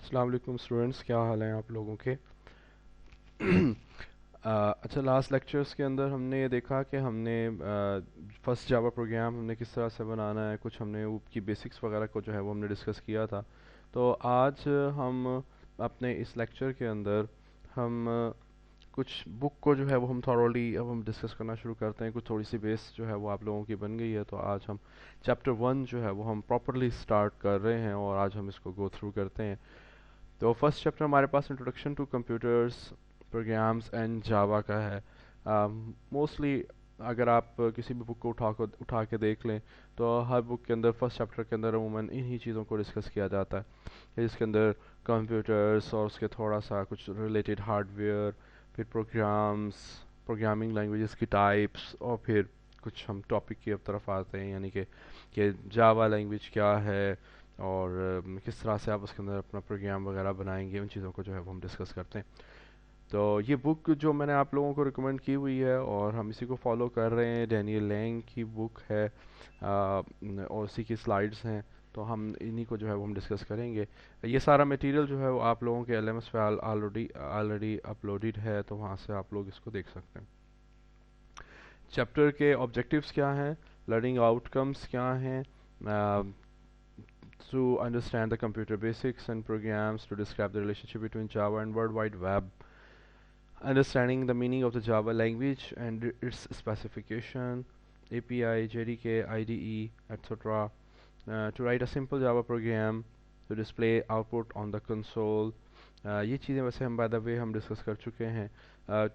अस्सलाम वालेकुम स्टूडेंट्स, क्या हाल हैं आप लोगों के। अच्छा, लास्ट लेक्चर्स के अंदर हमने ये देखा कि हमने फर्स्ट जावा प्रोग्राम हमने किस तरह से बनाना है, कुछ हमने की बेसिक्स वगैरह को जो है वो हमने डिस्कस किया था। तो आज हम अपने इस लेक्चर के अंदर हम कुछ बुक को जो है वो हम थॉरोली अब हम डिस्कस करना शुरू करते हैं। कुछ थोड़ी सी बेस जो है वो आप लोगों की बन गई है, तो आज हम चैप्टर 1 जो है वो हम प्रॉपरली स्टार्ट कर रहे हैं और आज हम इसको गो थ्रू करते हैं। तो फर्स्ट चैप्टर हमारे पास introduction to computers, programs and Java का है। मोस्टली अगर आप किसी भी बुक को उठा के देख लें तो हर बुक के अंदर फर्स्ट चैप्टर के अंदर अमूमन इन्हीं चीज़ों को डिस्कस किया जाता है, जिसके अंदर कंप्यूटर्स और उसके थोड़ा सा कुछ रिलेटेड हार्डवेयर, फिर प्रोग्राम्स, प्रोग्रामिंग लैंग्वेजेस की टाइप्स, और फिर कुछ हम टॉपिक की तरफ आते हैं, यानी कि जावा लैंग्वेज क्या है और किस तरह से आप उसके अंदर अपना प्रोग्राम वगैरह बनाएंगे। उन चीज़ों को जो है वो हम डिस्कस करते हैं। तो ये बुक जो मैंने आप लोगों को रिकमेंड की हुई है और हम इसी को फॉलो कर रहे हैं, डैनियल लैंग की बुक है, और उसी की स्लाइड्स हैं। तो हम इन्हीं को जो है वो हम डिस्कस करेंगे। ये सारा मटेरियल जो है वो आप लोगों के एलएमएस पे ऑलरेडी ऑलरेडी अपलोडेड है, तो वहाँ से आप लोग इसको देख सकते हैं। चैप्टर के ऑब्जेक्टिव्स क्या हैं, लर्निंग आउटकम्स क्या हैं, to understand the computer basics and programs, to describe the relationship between Java and World Wide Web, understanding the meaning of the Java language and its specification, API, JDK, IDE, etc. To write a simple Java program to display output on the console. ये चीज़ें वैसे हम by the way हम discuss कर चुके हैं।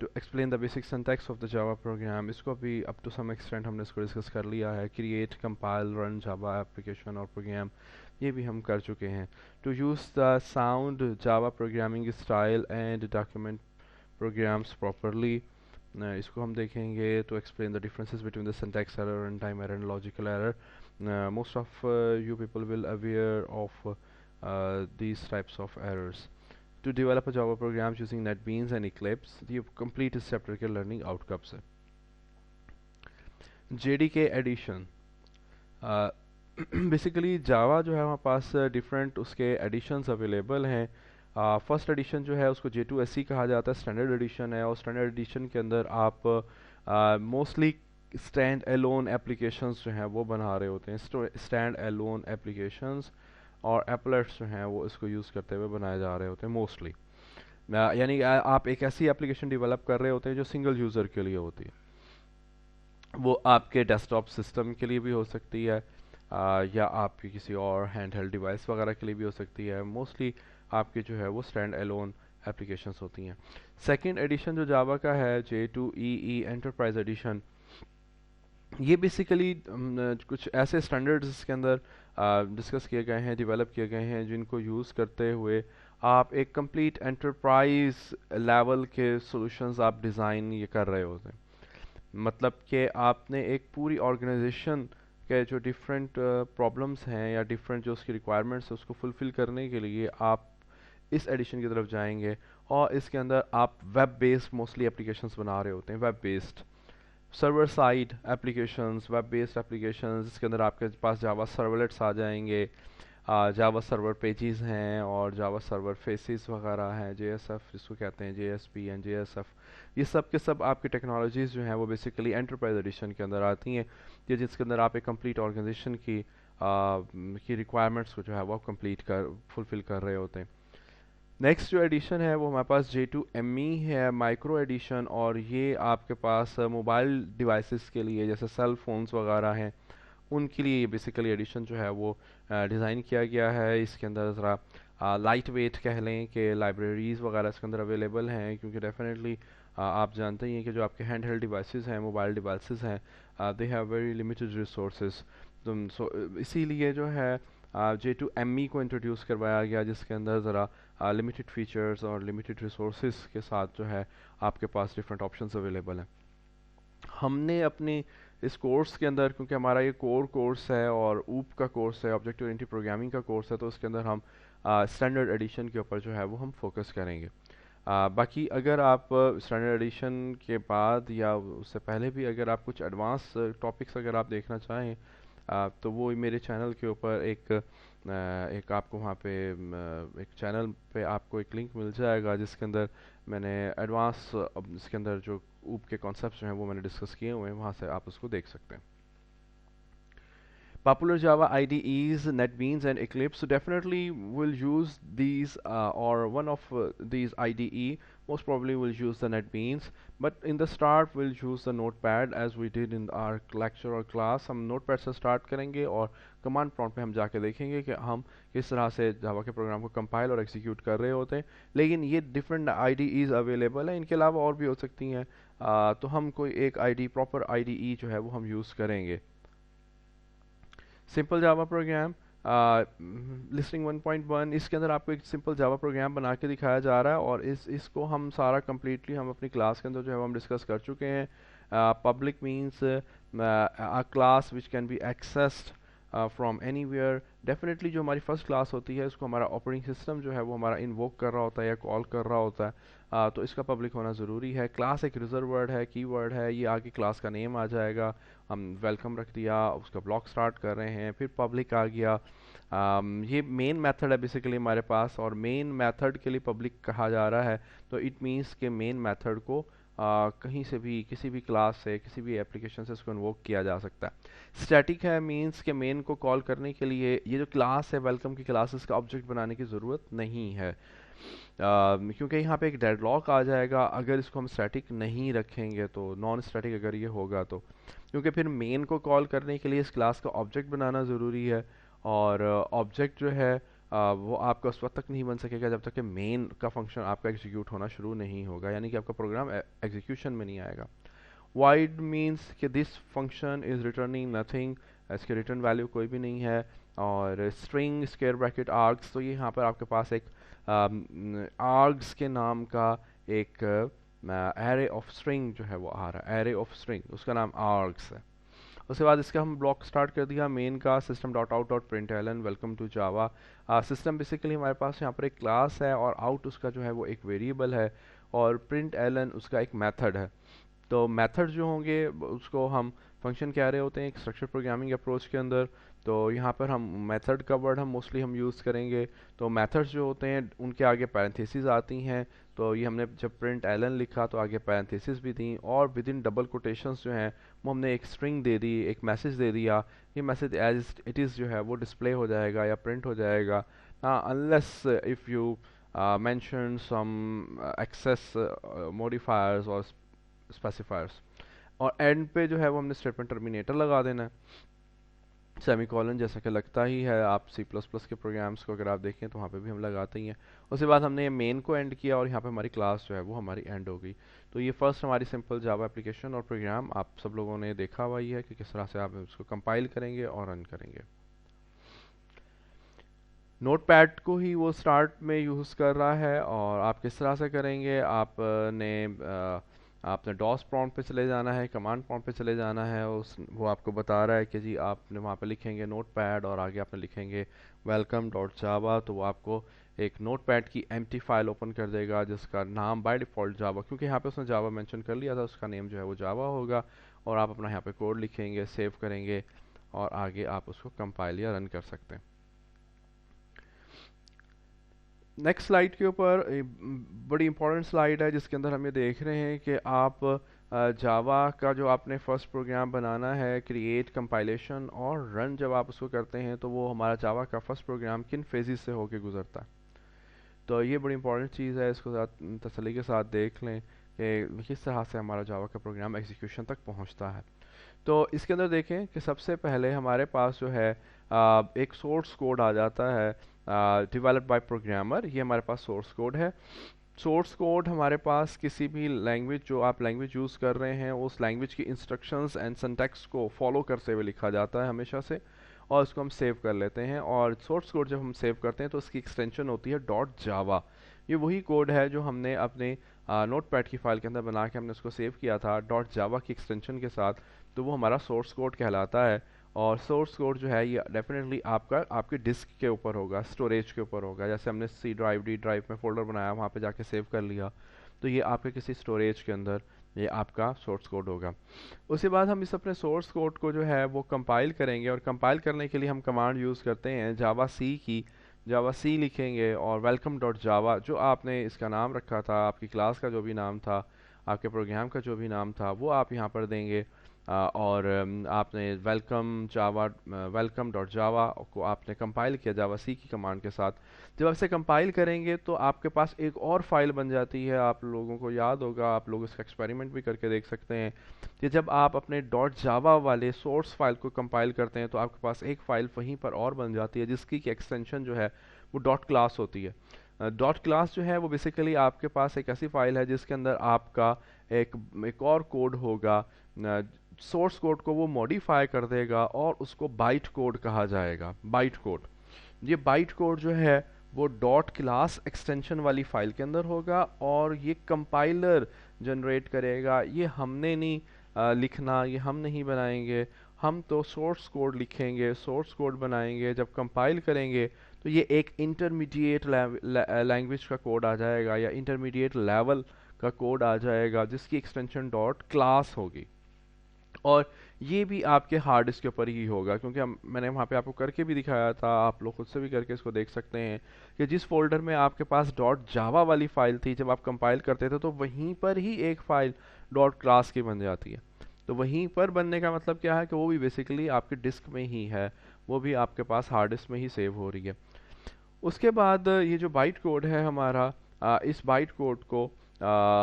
To explain the basic syntax of the Java program, इसको भी अप टू सम एक्सटेंट हमने इसको डिस्कस कर लिया है। Create, compile, run Java application और प्रोग्राम, ये भी हम कर चुके हैं। To use the sound Java programming style and document programs properly, इसको हम देखेंगे। To explain the differences between the syntax error, run time error and logical error. Most of you people will aware of these types of errors. To develop a Java program using NetBeans and Eclipse, ये complete इस chapter के learning outcomes है। JDK edition, basically Java जो है हमारे पास different उसके editions available हैं। First edition जो है उसको J2SE कहा जाता है, स्टैंडर्ड एडिशन है। और स्टैंडर्ड एडिशन के अंदर आप मोस्टली स्टैंड एलोन एप्लीकेशंस जो हैं वो बना रहे होते हैं। स्टैंड एलोन एप्लीकेशंस और एप्लेट्स जो हैं वो इसको यूज़ करते हुए बनाए जा रहे होते हैं मोस्टली। यानी आप एक ऐसी एप्लीकेशन डेवलप कर रहे होते हैं जो सिंगल यूज़र के लिए होती है। वो आपके डेस्कटॉप सिस्टम के लिए भी हो सकती है, या आपकी किसी और हैंड हेल्ड डिवाइस वगैरह के लिए भी हो सकती है। मोस्टली आपके जो है वो स्टैंड एलोन एप्लीकेशंस होती हैं। सेकंड एडिशन जो जावा का है, J2EE एंटरप्राइज एडिशन, ये बेसिकली कुछ ऐसे स्टैंडर्ड्स इसके अंदर डिस्कस किए गए हैं, डेवलप किए गए हैं, जिनको यूज़ करते हुए आप एक कंप्लीट एंटरप्राइज लेवल के सॉल्यूशंस आप डिज़ाइन ये कर रहे होते हैं। मतलब कि आपने एक पूरी ऑर्गेनाइजेशन के जो डिफरेंट प्रॉब्लम्स हैं या डिफरेंट जो उसकी रिक्वायरमेंट्स है उसको फुलफ़िल करने के लिए आप इस एडिशन की तरफ जाएंगे। और इसके अंदर आप वेब बेस्ड मोस्टली एप्लीकेशंस बना रहे होते हैं, web based server side applications, web based applications. इसके अंदर आपके पास जावा सर्वलेट्स आ जाएंगे, जावा सर्वर पेजेस हैं और जावा सर्वर फेसेस वगैरह हैं, JSF जिसको कहते हैं, JSP एंड JSF। ये सब के सब आपकी टेक्नोलॉजीज़ जो हैं वो बेसिकली एंटरप्राइज एडिशन के अंदर आती हैं, ये जिसके अंदर आप एक कंप्लीट ऑर्गेनाइजेशन की रिक्वायरमेंट्स को जो है वो कंप्लीट कर फुलफ़िल कर रहे होते हैं। नेक्स्ट जो एडिशन है वो हमारे पास J2ME है, माइक्रो एडिशन। और ये आपके पास मोबाइल डिवाइसेस के लिए, जैसे सेल फोन्स वगैरह हैं, उनके लिए ये बेसिकली एडिशन जो है वो डिज़ाइन किया गया है। इसके अंदर ज़रा लाइट वेट कह लें कि लाइब्रेरीज़ वगैरह इसके अंदर अवेलेबल हैं, क्योंकि डेफिनेटली आप जानते ही हैं कि जो आपके हैंड हेल्ड डिवाइसेस हैं, मोबाइल डिवाइसेस हैं, they have very limited resources. तो इसीलिए जो है J2ME को इंट्रोड्यूस करवाया गया, जिसके अंदर ज़रा लिमिटेड फीचर्स और लिमिटेड रिसोर्सेज के साथ जो है आपके पास डिफरेंट ऑप्शंस अवेलेबल हैं। हमने अपनी इस कोर्स के अंदर, क्योंकि हमारा ये कोर कोर्स है और ऊप का कोर्स है, ऑब्जेक्ट ओरिएंटेड प्रोग्रामिंग का कोर्स है, तो उसके अंदर हम स्टैंडर्ड एडिशन के ऊपर जो है वो हम फोकस करेंगे। बाकी अगर आप स्टैंडर्ड एडिशन के बाद या उससे पहले भी अगर आप कुछ एडवांस टॉपिक्स अगर आप देखना चाहें, तो वो मेरे चैनल के ऊपर एक एक आपको वहाँ पे एक चैनल पे आपको एक लिंक मिल जाएगा जिसके अंदर मैंने एडवांस इसके अंदर जो ऊप के कॉन्सेप्ट्स जो हैं वो मैंने डिस्कस किए हुए हैं, वहाँ से आप उसको देख सकते हैं. Popular Java IDEs, NetBeans and Eclipse. So definitely will use these or one of these IDE. Most probably will use the NetBeans. But in the start we'll use the Notepad as we did in our lecture or class. हम Notepad से start करेंगे और command prompt पे हम जाके देखेंगे कि हम किस तरह से Java के प्रोग्राम को compile और execute कर रहे होते हैं. लेकिन ये different IDEs available हैं, इनके अलावा और भी हो सकती हैं. तो हम कोई एक ID proper IDE जो है वो हम use करेंगे. सिंपल जावा प्रोग्राम लिस्टिंग 1.1 इसके अंदर आपको एक सिंपल जावा प्रोग्राम बना के दिखाया जा रहा है और इसको हम सारा कम्प्लीटली हम अपनी क्लास के अंदर जो है वो हम डिस्कस कर चुके हैं. Public means a class which can be accessed from anywhere. Definitely जो हमारी फर्स्ट क्लास होती है उसको हमारा ऑपरेटिंग सिस्टम जो है वो हमारा इन्वोक कर रहा होता है या कॉल कर रहा होता है. तो इसका पब्लिक होना ज़रूरी है. क्लास एक रिजर्व वर्ड है, की वर्ड है, ये आगे क्लास का नेम आ जाएगा. हम वेलकम रख दिया, उसका ब्लॉक स्टार्ट कर रहे हैं, फिर पब्लिक आ गया. ये मेन मेथड है बेसिकली हमारे पास और मेन मेथड के लिए पब्लिक कहा जा रहा है. तो इट मीन्स के मेन मेथड को कहीं से भी किसी भी क्लास से किसी भी एप्लीकेशन से इसको इन्वोक किया जा सकता है. स्टैटिक है मीन्स के मेन को कॉल करने के लिए ये जो क्लास है वेलकम की क्लास इसका ऑब्जेक्ट बनाने की ज़रूरत नहीं है. क्योंकि यहाँ पे एक डेडलॉक आ जाएगा अगर इसको हम स्टैटिक नहीं रखेंगे. तो नॉन स्टैटिक अगर ये होगा तो क्योंकि फिर मेन को कॉल करने के लिए इस क्लास का ऑब्जेक्ट बनाना ज़रूरी है और ऑब्जेक्ट जो है वो आपका उस वक्त तक नहीं बन सकेगा जब तक कि मेन का फंक्शन आपका एग्जीक्यूट होना शुरू नहीं होगा, यानी कि आपका प्रोग्राम एग्जीक्यूशन में नहीं आएगा. वाइड मीन्स कि this function is returning nothing, इसके रिटर्न वैल्यू कोई भी नहीं है. और स्ट्रिंग स्क्वायर ब्रैकेट आर्ग्स, तो ये यहाँ पर आपके पास एक आर्ग्स के नाम का एक एरे ऑफ स्ट्रिंग जो है वो आ रहा है. एरे ऑफ स्ट्रिंग उसका नाम आर्ग्स है. उसके बाद इसका हम ब्लॉक स्टार्ट कर दिया मेन का system dot out dot print एलन welcome to Java. System basically हमारे पास यहाँ पर एक क्लास है और आउट उसका जो है वो एक वेरिएबल है और प्रिंट एलन उसका एक मेथड है. तो मेथड जो होंगे उसको हम फंक्शन कह रहे होते हैं एक स्ट्रक्चर प्रोग्रामिंग अप्रोच के अंदर. तो यहाँ पर हम मेथड का वर्ड हम मोस्टली हम यूज़ करेंगे. तो मेथड्स जो होते हैं उनके आगे पैरेंथेसिस आती हैं. तो ये हमने जब प्रिंट एलन लिखा तो आगे पैरेंथेसिस भी थी और विद इन डबल कोटेशंस जो हैं वो हमने एक स्ट्रिंग दे दी, एक मैसेज दे दिया. ये मैसेज एज इट इज़ जो है वो डिस्प्ले हो जाएगा या प्रिंट हो जाएगा unless if you mention some access modifiers और स्पेसिफायर्स. और एंड पे जो है वो हमने स्टेटमेंट टर्मिनेटर लगा देना है, सेमीकोलन, जैसा कि लगता ही है आप सी प्लस प्लस के प्रोग्राम्स को अगर आप देखें तो वहाँ पे भी हम लगाते ही हैं. उसके बाद हमने ये मेन को एंड किया और यहाँ पे हमारी क्लास जो है वो हमारी एंड हो गई. तो ये फर्स्ट हमारी सिंपल जावा एप्लीकेशन और प्रोग्राम आप सब लोगों ने देखा हुआ ही है कि किस तरह से आप उसको कंपाइल करेंगे और रन करेंगे. नोटपैड को ही वो स्टार्ट में यूज़ कर रहा है और आप किस तरह से करेंगे. आपने डॉस प्रॉम्प्ट पे चले जाना है, कमांड प्रॉम्प्ट पे चले जाना है. वो आपको बता रहा है कि जी आपने वहाँ पे लिखेंगे नोटपैड और आगे आपने लिखेंगे वेलकम डॉट जावा. तो वो आपको एक नोटपैड की एम्प्टी फाइल ओपन कर देगा जिसका नाम बाय डिफ़ॉल्ट जावा, क्योंकि यहाँ पे उसने जावा मेंशन कर लिया था, उसका नेम जो है वो जावा होगा. और आप अपना यहाँ पे कोड लिखेंगे, सेव करेंगे और आगे आप उसको कंपाइल या रन कर सकते हैं. नेक्स्ट स्लाइड के ऊपर बड़ी इंपॉर्टेंट स्लाइड है जिसके अंदर हम ये देख रहे हैं कि आप जावा का जो आपने फर्स्ट प्रोग्राम बनाना है, क्रिएट, कंपाइलेशन और रन जब आप उसको करते हैं तो वो हमारा जावा का फर्स्ट प्रोग्राम किन फेजेस से होके गुजरता है. तो ये बड़ी इंपॉर्टेंट चीज़ है, इसको तसल्ली के साथ देख लें कि किस तरह से हमारा जावा का प्रोग्राम एग्जीक्यूशन तक पहुँचता है. तो इसके अंदर देखें कि सबसे पहले हमारे पास जो है एक सोर्स कोड आ जाता है डेवलप्ड बाय प्रोग्रामर. ये हमारे पास सोर्स कोड है. सोर्स कोड हमारे पास किसी भी लैंग्वेज जो आप लैंग्वेज यूज़ कर रहे हैं उस लैंग्वेज की इंस्ट्रक्शंस एंड सिंटैक्स को फॉलो करते हुए लिखा जाता है हमेशा से और इसको हम सेव कर लेते हैं. और सोर्स कोड जब हम सेव करते हैं तो उसकी एक्सटेंशन होती है डॉट जावा. ये वही कोड है जो हमने अपने नोटपैड की फाइल के अंदर बना के हमने उसको सेव किया था डॉट जावा की एक्सटेंशन के साथ. तो वो हमारा सोर्स कोड कहलाता है. और सोर्स कोड जो है ये डेफिनेटली आपके डिस्क के ऊपर होगा, स्टोरेज के ऊपर होगा. जैसे हमने सी ड्राइव, डी ड्राइव में फोल्डर बनाया, वहाँ पे जाके सेव कर लिया, तो ये आपके किसी स्टोरेज के अंदर ये आपका सोर्स कोड होगा। उसके बाद हम इस अपने सोर्स कोड को जो है वो कंपाइल करेंगे, और कंपाइल करने के लिए हम कमांड यूज़ करते हैं जावा सी की। जावा सी लिखेंगे और वेलकम डॉट जावा, जो आपने इसका नाम रखा था, आपकी क्लास का जो भी नाम था, आपके प्रोग्राम का जो भी नाम था, वो आप यहाँ पर देंगे। और आपने वेलकम डॉट जावा को आपने कंपाइल किया जावा सी की कमांड के साथ। जब आप इसे कंपाइल करेंगे तो आपके पास एक और फाइल बन जाती है। आप लोगों को याद होगा, आप लोग इसका एक्सपेरिमेंट भी करके देख सकते हैं कि जब आप अपने डॉट जावा वाले सोर्स फाइल को कंपाइल करते हैं तो आपके पास एक फाइल वहीं पर और बन जाती है, जिसकी की एक्सटेंशन जो है वो डॉट क्लास होती है। डॉट क्लास जो है वो बेसिकली आपके पास एक ऐसी फाइल है जिसके अंदर आपका एक एक और कोड होगा। सोर्स कोड को वो मॉडिफाई कर देगा और उसको बाइट कोड कहा जाएगा, बाइट कोड। ये बाइट कोड जो है वो डॉट क्लास एक्सटेंशन वाली फाइल के अंदर होगा, और ये कंपाइलर जनरेट करेगा। ये हमने नहीं लिखना, ये हम नहीं बनाएंगे। हम तो सोर्स कोड लिखेंगे, सोर्स कोड बनाएंगे, जब कंपाइल करेंगे तो ये एक इंटरमीडिएट लैंग्वेज का कोड आ जाएगा, या इंटरमीडिएट लेवल का कोड आ जाएगा, जिसकी एक्सटेंशन डॉट क्लास होगी। और ये भी आपके हार्ड डिस्क के ऊपर ही होगा, क्योंकि मैंने वहाँ पे आपको करके भी दिखाया था, आप लोग खुद से भी करके इसको देख सकते हैं कि जिस फोल्डर में आपके पास डॉट जावा वाली फाइल थी, जब आप कंपाइल करते थे तो वहीं पर ही एक फाइल डॉट क्लास की बन जाती है। तो वहीं पर बनने का मतलब क्या है कि वो भी बेसिकली आपके डिस्क में ही है, वो भी आपके पास हार्ड डिस्क में ही सेव हो रही है। उसके बाद ये जो बाइट कोड है हमारा, इस बाइट कोड को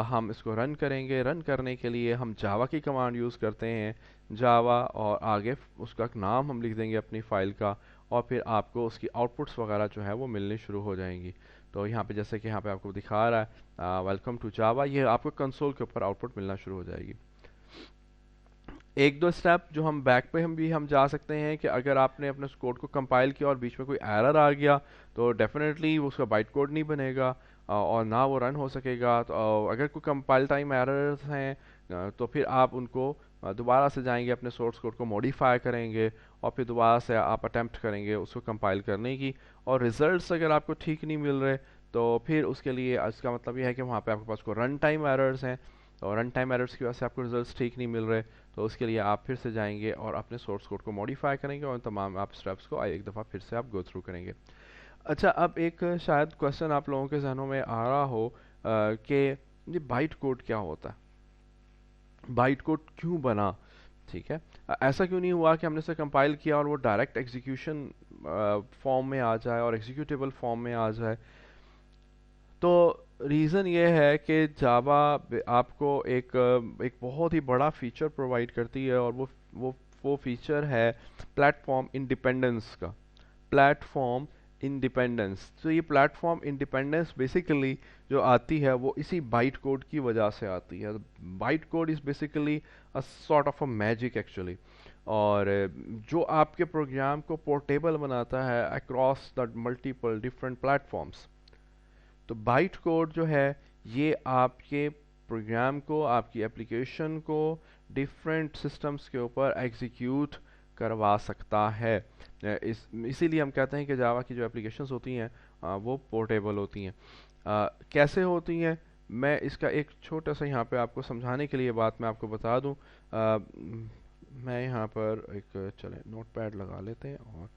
हम इसको रन करेंगे। रन करने के लिए हम जावा की कमांड यूज़ करते हैं, जावा, और आगे उसका नाम हम लिख देंगे अपनी फ़ाइल का, और फिर आपको उसकी आउटपुट्स वगैरह जो है वो मिलनी शुरू हो जाएंगी। तो यहाँ पे जैसे कि यहाँ पे आपको दिखा रहा है वेलकम टू जावा, ये आपको कंसोल के ऊपर आउटपुट मिलना शुरू हो जाएगी। एक दो स्टेप जो हम बैक पे हम जा सकते हैं कि अगर आपने अपने कोड को कंपाइल किया और बीच में कोई एरर आ गया तो डेफिनेटली उसका बाइट कोड नहीं बनेगा, और ना वो रन हो सकेगा। तो अगर कोई कंपाइल टाइम एरर्स हैं तो फिर आप उनको दोबारा से जाएंगे, अपने सोर्स कोड को मॉडिफाई करेंगे, और फिर दोबारा से आप अटेम्प्ट करेंगे उसको कंपाइल करने की। और रिजल्ट्स अगर आपको ठीक नहीं मिल रहे तो फिर उसके लिए इसका मतलब ये है कि वहाँ पे आपके पास को रन टाइम एरर्स हैं, और रन टाइम एरर्स की वजह से आपको रिजल्ट्स ठीक नहीं मिल रहे। तो उसके लिए आप फिर से जाएंगे और अपने सोर्स कोड को मॉडिफाई करेंगे, और तमाम आप स्टेप्स को एक दफ़ा फिर से आप गो थ्रू करेंगे। अच्छा, अब एक शायद क्वेश्चन आप लोगों के जहनों में आ रहा हो कि ये बाइट कोड क्या होता है, बाइट कोड क्यों बना, ठीक है। ऐसा क्यों नहीं हुआ कि हमने इसे कंपाइल किया और वो डायरेक्ट एग्जीक्यूशन फॉर्म में आ जाए और एग्जीक्यूटेबल फॉर्म में आ जाए। तो रीज़न ये है कि जावा आपको एक बहुत ही बड़ा फीचर प्रोवाइड करती है, और वो वो फीचर है प्लेटफॉर्म इंडिपेंडेंस का। प्लेटफॉर्म इंडिपेंडेंस, तो ये प्लेटफॉर्म इंडिपेंडेंस बेसिकली जो आती है वो इसी बाइट कोड की वजह से आती है। Byte code is basically a sort of a magic actually, और जो आपके प्रोग्राम को पोर्टेबल बनाता है across the multiple different platforms. तो बाइट कोड जो है ये आपके प्रोग्राम को, आपकी एप्लीकेशन को डिफरेंट सिस्टम्स के ऊपर एग्जीक्यूट करवा सकता है। इसीलिए हम कहते हैं कि जावा की जो एप्लीकेशंस होती हैं वो पोर्टेबल होती हैं। कैसे होती हैं, मैं इसका एक छोटा सा यहाँ पे आपको समझाने के लिए बात मैं आपको बता दूं। मैं यहाँ पर एक चले नोटपैड लगा लेते हैं, और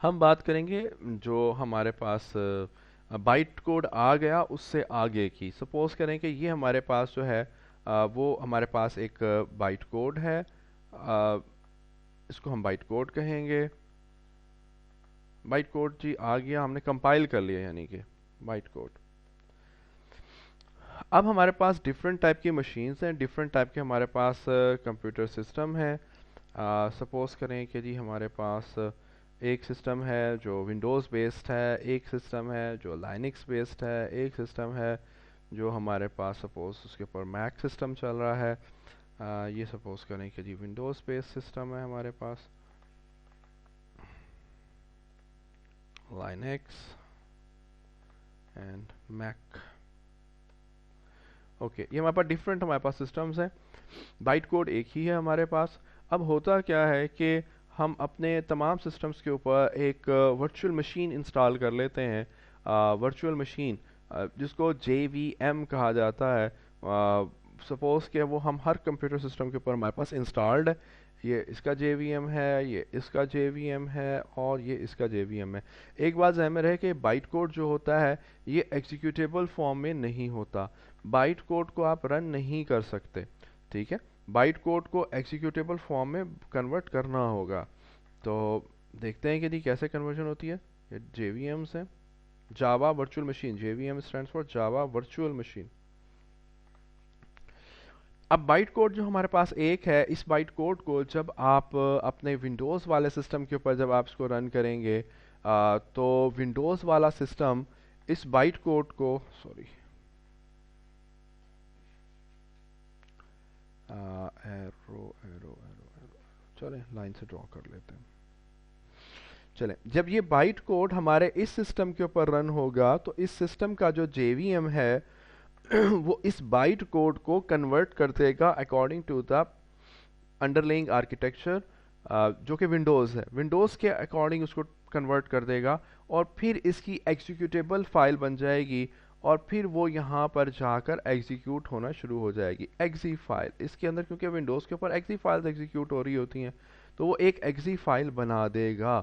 हम बात करेंगे जो हमारे पास बाइट कोड आ गया उससे आगे की। सपोज करें कि ये हमारे पास जो है वो हमारे पास एक बाइट कोड है, इसको हम बाइट कोड कहेंगे। बाइट कोड जी आ गया, हमने कंपाइल कर लिया, यानी कि बाइट कोड। अब हमारे पास डिफरेंट टाइप की मशीन्स हैं, डिफरेंट टाइप के हमारे पास कंप्यूटर सिस्टम है। सपोज करें कि जी हमारे पास एक सिस्टम है जो विंडोज़ बेस्ड है, एक सिस्टम है जो लाइनक्स बेस्ड है, एक सिस्टम है जो हमारे पास सपोज उसके ऊपर मैक सिस्टम चल रहा है। ये सपोज करें कि जी विंडोज़ बेस्ड सिस्टम है हमारे पास, लाइनक्स एंड मैक। ओके, ये हमारे पास डिफरेंट हमारे पास सिस्टम्स हैं, बाइट कोड एक ही है हमारे पास। अब होता क्या है कि हम अपने तमाम सिस्टम्स के ऊपर एक वर्चुअल मशीन इंस्टॉल कर लेते हैं। वर्चुअल मशीन जिसको JVM कहा जाता है। सपोज कि वो हम हर कंप्यूटर सिस्टम के ऊपर हमारे पास इंस्टॉल्ड है। ये इसका JVM है, ये इसका JVM है, और ये इसका JVM है। एक बात ध्यान में रहे कि बाइट कोड जो होता है ये एग्जीक्यूटेबल फॉर्म में नहीं होता। बाइट कोड को आप रन नहीं कर सकते, ठीक है। बाइट कोड को एग्जीक्यूटेबल फॉर्म में कन्वर्ट करना होगा। तो देखते हैं कि जी कैसे कन्वर्जन होती है। ये JVM से जावा virtual machine, JVM stands for Java virtual machine. अब बाइट कोड जो हमारे पास एक है, इस बाइट कोड को जब आप अपने विंडोज़ वाले सिस्टम के ऊपर जब आप इसको रन करेंगे, तो विंडोज़ वाला सिस्टम इस बाइट कोड को, sorry, arrow arrow arrow arrow, चलें लाइन से ड्रॉ कर लेते हैं। चलें, जब ये बाइट कोड हमारे इस सिस्टम के ऊपर रन होगा तो इस सिस्टम का जो JVM है वो इस बाइट कोड को कन्वर्ट कर देगा according to the underlying architecture, जो कि विंडोज़ है, विंडोज़ के अकॉर्डिंग उसको कन्वर्ट कर देगा, और फिर इसकी एग्जीक्यूटेबल फाइल बन जाएगी, और फिर वो यहाँ पर जाकर एग्जीक्यूट होना शुरू हो जाएगी। एग्जी फाइल इसके अंदर, क्योंकि विंडोज़ के ऊपर एग्जी फाइल्स एग्जीक्यूट हो रही होती हैं, तो वो एक एग्जी फाइल बना देगा।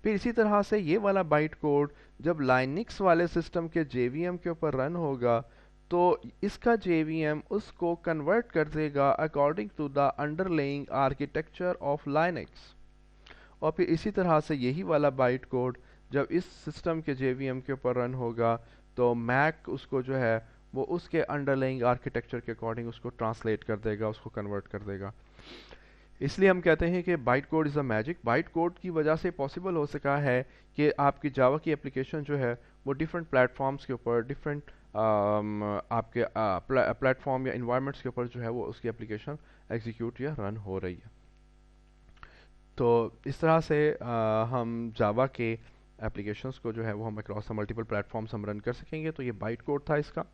फिर इसी तरह से ये वाला बाइट कोड जब लाइनिक्स वाले सिस्टम के JVM के ऊपर रन होगा, तो इसका JVM उसको कन्वर्ट कर देगा according to the underlying architecture of Linux. और फिर इसी तरह से यही वाला बाइट कोड जब इस सिस्टम के JVM के ऊपर रन होगा, तो मैक उसको जो है वो उसके अंडरलाइंग आर्किटेक्चर के अकॉर्डिंग उसको ट्रांसलेट कर देगा, उसको कन्वर्ट कर देगा। इसलिए हम कहते हैं कि byte code is a magic. Byte code की वजह से पॉसिबल हो सका है कि आपकी जावा की एप्लीकेशन जो है वो डिफरेंट प्लेटफॉर्म्स के ऊपर, डिफरेंट आपके प्लेटफॉर्म या इन्वायरमेंट्स के ऊपर जो है वो उसकी एप्लीकेशन एग्जीक्यूट या रन हो रही है। तो इस तरह से हम जावा के एप्लीकेशंस को जो है वो हम अक्रॉस मल्टीपल प्लेटफॉर्म्स हम रन कर सकेंगे। तो ये बाइट कोड था इसका।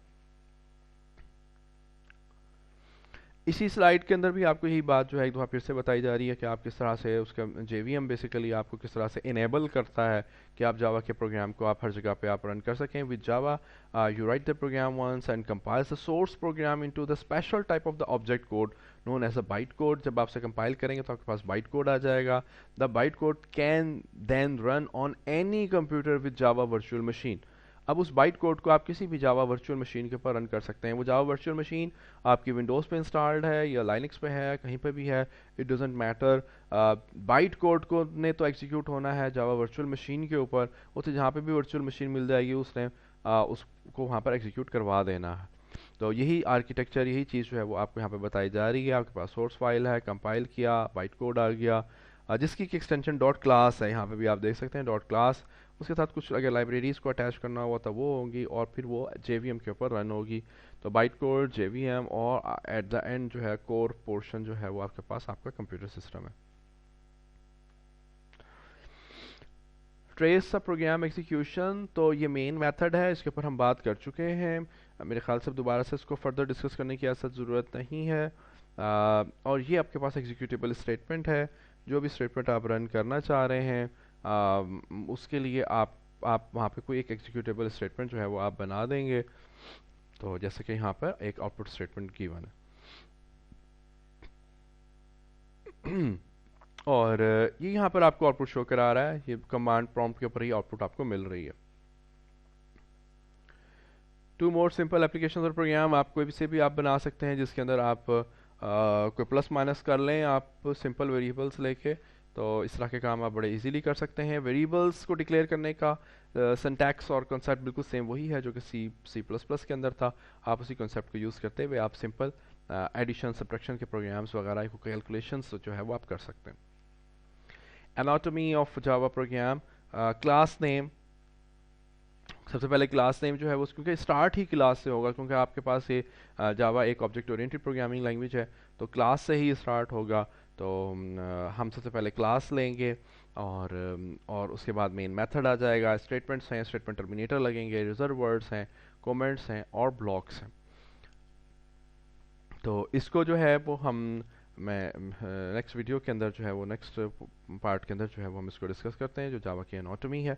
इसी स्लाइड के अंदर भी आपको यही बात जो है एक दफ़ा फिर से बताई जा रही है कि आप किस तरह से उसका JVM बेसिकली आपको किस तरह से इनेबल करता है कि आप जावा के प्रोग्राम को आप हर जगह पे आप रन कर सकें। With Java you write the program once and compiles the source program into the special type of the object code known as a byte code. जब आप से कंपाइल करेंगे तो आपके पास बाइट कोड आ जाएगा। The byte code can then run on any computer with Java virtual machine. अब उस बाइट कोड को आप किसी भी जावा वर्चुअल मशीन के ऊपर रन कर सकते हैं। वो जावा वर्चुअल मशीन आपकी विंडोज़ पे इंस्टॉल्ड है या लाइनक्स पे है, कहीं पे भी है, it doesn't matter. Byte code को ने तो एग्जीक्यूट होना है जावा वर्चुअल मशीन के ऊपर, उसे जहाँ पे भी वर्चुअल मशीन मिल जाएगी उसने उसको वहाँ पर एग्जीक्यूट करवा देना है। तो यही आर्किटेक्चर, यही चीज़ जो है वो आपको यहाँ पे बताई जा रही है। आपके पास सोर्स फाइल है, कंपाइल किया, बाइट कोड आ गया, जिसकी की एक्सटेंशन डॉट क्लास है। यहाँ पे भी आप देख सकते हैं डॉट क्लास। उसके साथ कुछ अगर लाइब्रेरीज को अटैच करना हुआ तो वो होंगी, और फिर वो JVM के ऊपर रन होगी। तो बाइट कोड, JVM, और एट द एंड जो है कोर पोर्शन जो है वो आपके पास आपका कंप्यूटर सिस्टम है। ट्रेस प्रोग्राम एग्जीक्यूशन, तो ये मेन मेथड है, इसके ऊपर हम बात कर चुके हैं। मेरे ख्याल से दोबारा से इसको फर्दर डिस्कस करने की ऐसा ज़रूरत नहीं है। और ये आपके पास एग्जीक्यूटेबल स्टेटमेंट है। जो भी स्टेटमेंट आप रन करना चाह रहे हैं उसके लिए आप वहाँ पे कोई एक एग्जीक्यूटेबल स्टेटमेंट जो है वो आप बना देंगे। तो जैसे कि यहाँ पर एक आउटपुट स्टेटमेंट गिवन है और ये यहाँ पर आपको आउटपुट शो करा रहा है। ये कमांड प्रॉम्प्ट के ऊपर ही आउटपुट आपको मिल रही है। टू मोर सिंपल एप्लीकेशन और प्रोग्राम आप कोई भी से भी आप बना सकते हैं जिसके अंदर आप कोई प्लस माइनस कर लें आप सिंपल वेरिएबल्स लेके। तो इस तरह के काम आप बड़े इजीली कर सकते हैं। वेरिएबल्स को डिक्लेयर करने का सिंटैक्स और कॉन्सेप्ट बिल्कुल सेम वही है जो कि C++ के अंदर था। आप उसी कॉन्सेप्ट को यूज़ करते हुए आप सिंपल एडिशन सब्ट्रैक्शन के प्रोग्राम्स वगैरह को कैलकुलेशंस जो है वो आप कर सकते हैं। Anatomy of Java program, class name, सबसे पहले क्लास नेम जो है वो क्योंकि स्टार्ट ही क्लास से होगा, क्योंकि आपके पास ये जावा एक ऑब्जेक्ट ओरिएंटेड प्रोग्रामिंग लैंग्वेज है, तो क्लास से ही स्टार्ट होगा। तो हम सबसे पहले क्लास लेंगे और उसके बाद मेन मेथड आ जाएगा, स्टेटमेंट्स हैं, स्टेटमेंट टर्मिनेटर लगेंगे, रिजर्व वर्ड्स हैं, कमेंट्स हैं और ब्लॉक्स हैं। तो इसको जो है वो हम मैं नेक्स्ट वीडियो के अंदर जो है वो नेक्स्ट पार्ट के अंदर जो है वो हम इसको डिस्कस करते हैं, जो जावा की एनाटॉमी है।